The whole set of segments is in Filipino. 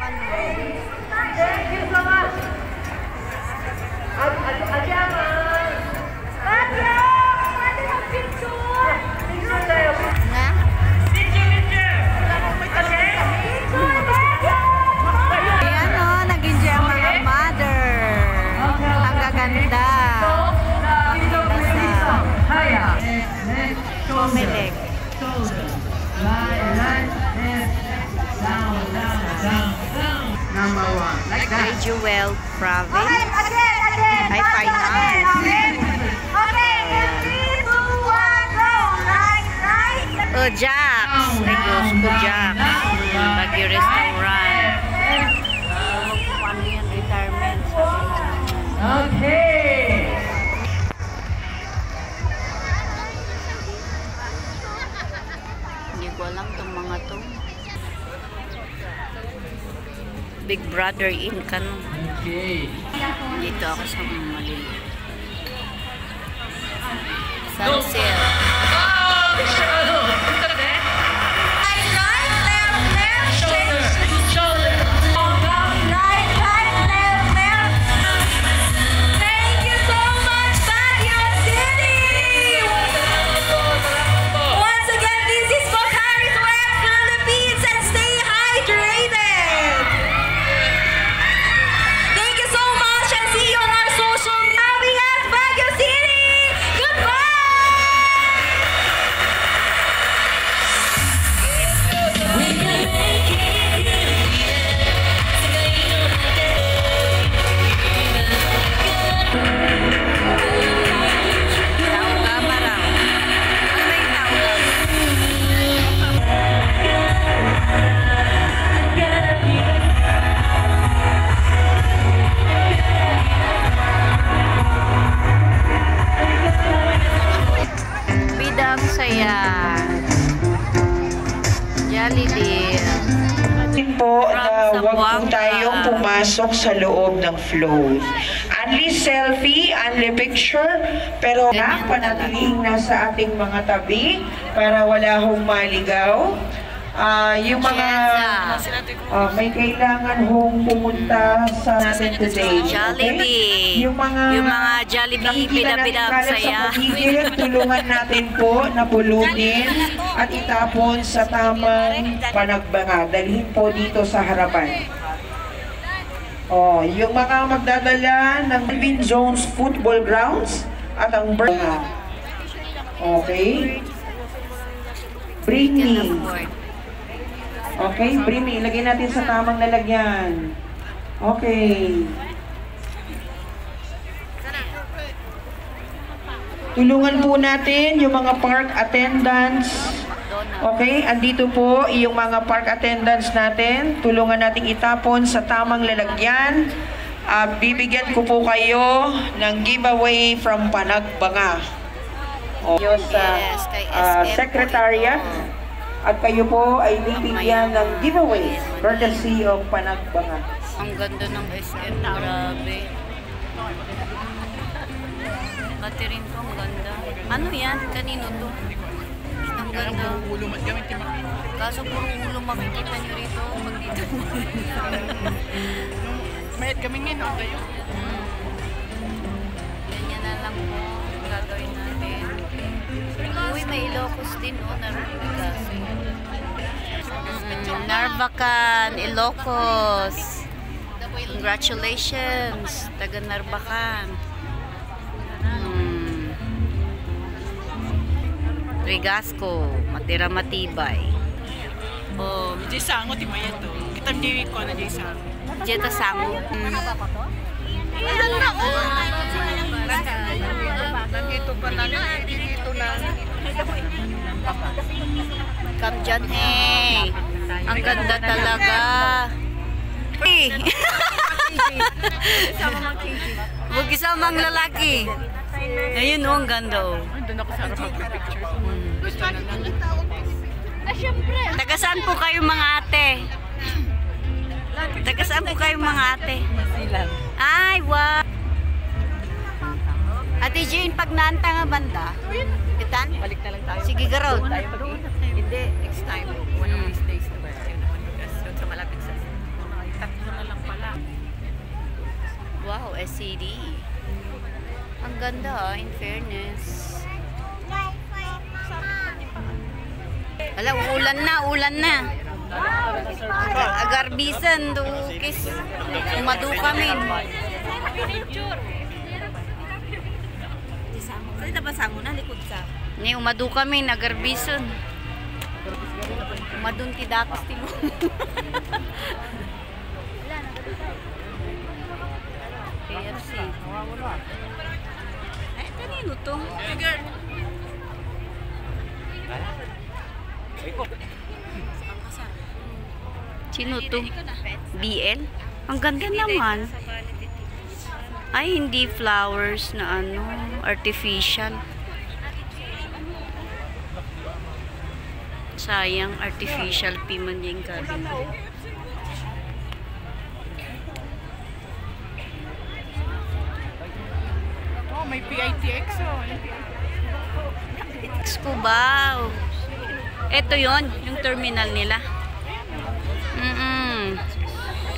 ano. Thank you so much. Adyaman. Adya! Pwede mag-picture. Picture tayo. Na? Ayan o, nag-enjoy ang mga mother. Ang gaganda. Pumilik. Number one. Like that. Kay Jewel Province. Again. Ay, fine art. Okay, 3, 2, 1, go. Right. Oh, Jax. Ay, Diyos ko, Jax. Baguio Restaurant. Paano yan, retirement? Okay. Hindi ko alam itong mga to. Big Brother in Kano. Okay. Dito ako sa mga maliliit. Sunset. Po na huwag po tayong pumasok sa loob ng float. Only selfie, only picture, pero panatiling nasa ating mga tabi para wala hong maligaw. Yung mga may kailangan hong pumunta sa natin today. Jollibee. Okay? Yung mga Jollibee, pinapinap saya. Tulungan natin po na pulutin at itapon sa tamang panagbanga. Dalhin po dito sa harapan. Yung mga magdadala ng Melvin Jones Football Grounds at ang Berna. Okay? Bring me. Okay, bring me. Ilagay natin sa tamang lalagyan. Okay. Tulungan po natin yung mga park attendants. Okay, andito po yung mga park attendants natin. Tulungan nating itapon sa tamang lalagyan. Bibigyan ko po kayo ng giveaway from Panagbanga. Sa Secretariat. At kayo po ay bibigyan ng giveaway courtesy of Panagbanga. Ang ganda ng SM, grabe. Catering ko, ang ganda. Ano yan? Kanino to? Ang ganda. Kaso puro ulo makikita nyo rito. Pag dito. Mayat kami ngayon, kayo. Ganyan na lang po. Gagawin natin. Uy, may Ilocos din, Narvacan. Narvacan, Ilocos. Congratulations, taga Narvacan. Rigasco, matira matibay. Jay Sango, di maya to. Kita hindi ko na Jay Sango. Jeta Sango. Nandito pa na dito na. Come dyan, hey. Ang ganda talaga. Hey. Huwag isamang lalaki. Ayun o, ang ganda o. Doon ako sa harap mag-picture. Tagasaan po kayo mga ate? Tagasaan po kayo mga ate? Ay, wow. Ate Jane, pag naanta nga banda, itan? Balik na lang tayo. Sige, garod. Hindi, next time. One of these days na ba? Sa malapit sa Wow, SCD. Ang ganda in fairness. Wala, ulan na. Agarbisan, dukis. Umadu kami. Saan na basango na likod sa? Ni umadu kami, agarbisan. Umadun ti datos ti mo. KFC. Ay, kanino to? Sino to? BL? Ang ganda naman. Ay, hindi flowers na ano, artificial. Sayang, artificial piman yung gabi. Oh, may PITX oh. Cubao. Ito yon yung terminal nila.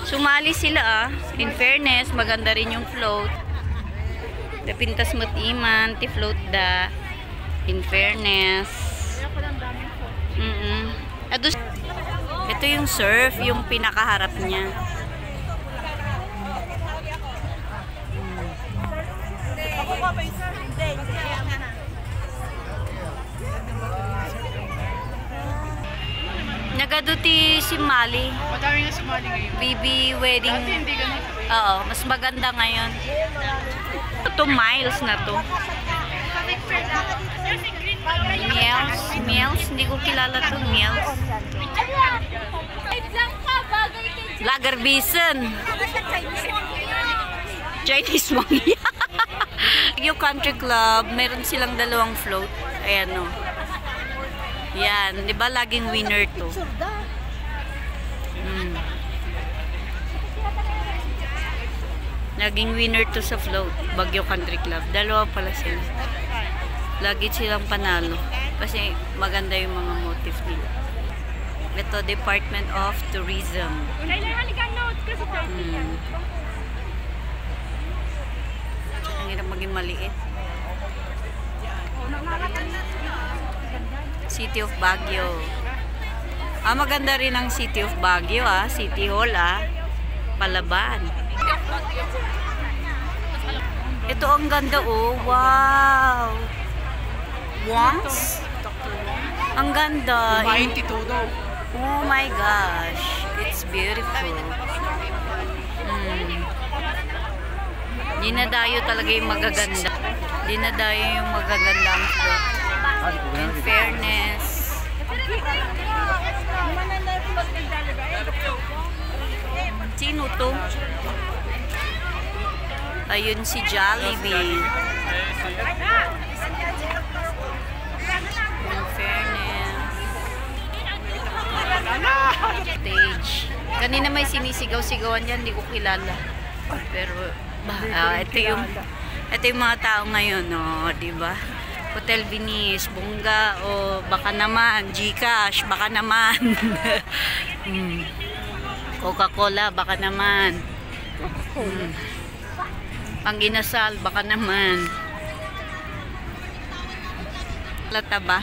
Sumali sila In fairness, maganda rin yung float. Pintas mo't iman, ti float da. In fairness. Ito yung surf, yung pinakaharap niya. Nagaduti si Mali. Madami nga sumali ngayon. Baby wedding. Dati hindi ganun. Oo, mas maganda ngayon. Ito miles na to. Miels, hindi ko kilala to, Miels. Lagerbisan. Chinese Mangya. Yung country club, meron silang dalawang float. Ayan o. Yan, di ba laging winner to? Laging winner to sa float, Baguio Country Club. Dalawa pala sila. Lagi silang panalo. Kasi maganda yung mga motif nila. Ito, Department of Tourism. Ang hirap maging maliit. City of Baguio. Maganda rin ang City of Baguio, City Hall, Palaban. Ito ang ganda, wow. Wangs? Ang ganda. Oh my gosh. It's beautiful. Dinadayo talaga yung magaganda. Dinadayo yung magaganda ang float. In fairness. Sino to? Ayun si Jollibee. In fairness. Stage. Kanina may sinisigaw-sigawan yan, hindi ko kilala. Pero ito yung mga tao ngayon, di ba? Hotel Venice, Bunga, o baka naman, Gcash, baka naman. Coca-Cola, baka naman. Panginasal, baka naman. Lata ba?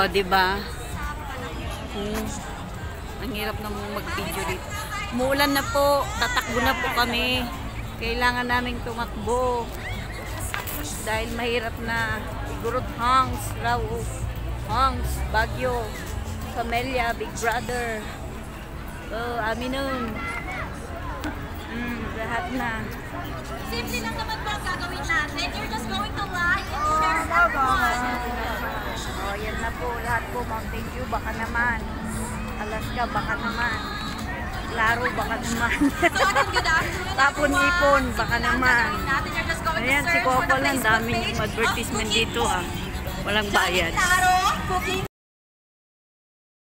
Di ba? Ang hirap na mong mag-video dito. Umuulan na po, tatakbo na po kami. Kailangan naming tumakbo. Dahil mahirap na. Igurot Hangs, Rao, Hangs, Baguio, Camellia, Big Brother. Aminun. Lahat na. Simple lang naman po ang gagawin natin. You're just going to like and share everyone. Yan na po. Lahat po. Mountain Dew, baka naman. Alaska, baka naman. Claro, baka naman. Tapon Ipon, baka naman. Ayan, si Coco lang. Daming advertisement dito, Walang bayad.